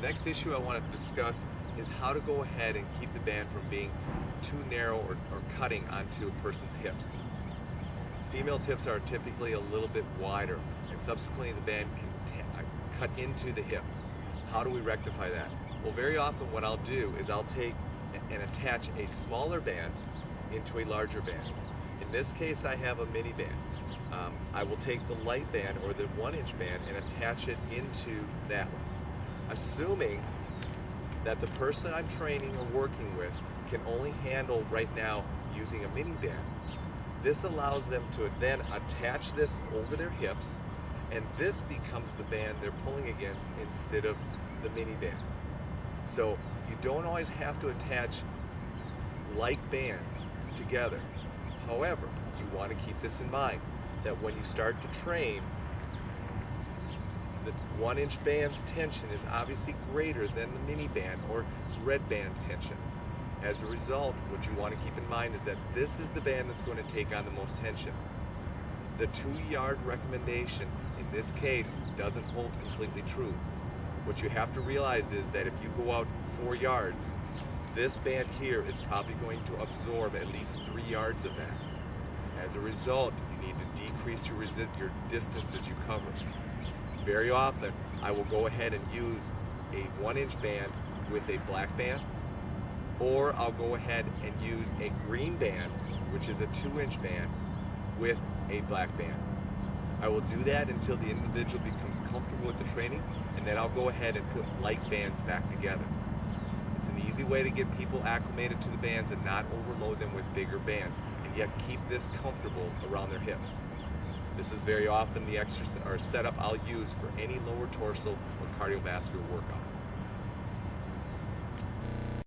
next issue I want to discuss is how to go ahead and keep the band from being too narrow or cutting onto a person's hips. Females' hips are typically a little bit wider, and subsequently the band can cut into the hip. How do we rectify that? Well, very often what I'll do is I'll take and attach a smaller band into a larger band. In this case, I have a mini band. I will take the light band or the 1-inch band and attach it into that one, assuming that the person I'm training or working with can only handle right now using a mini band. This allows them to then attach this over their hips, and this becomes the band they're pulling against instead of the mini band. So you don't always have to attach like bands together. However, you want to keep this in mind, that when you start to train, the 1-inch band's tension is obviously greater than the mini band or red band tension. As a result, what you want to keep in mind is that this is the band that's going to take on the most tension. The 2-yard recommendation in this case doesn't hold completely true. What you have to realize is that if you go out 4 yards, this band here is probably going to absorb at least 3 yards of that. As a result, you need to decrease your distance as you cover. Very often, I will go ahead and use a 1-inch band with a black band, or I'll go ahead and use a green band, which is a 2-inch band, with a black band. I will do that until the individual becomes comfortable with the training, and then I'll go ahead and put light bands back together. It's an easy way to get people acclimated to the bands and not overload them with bigger bands, and yet keep this comfortable around their hips. This is very often the exercise or setup I'll use for any lower torso or cardiovascular workout.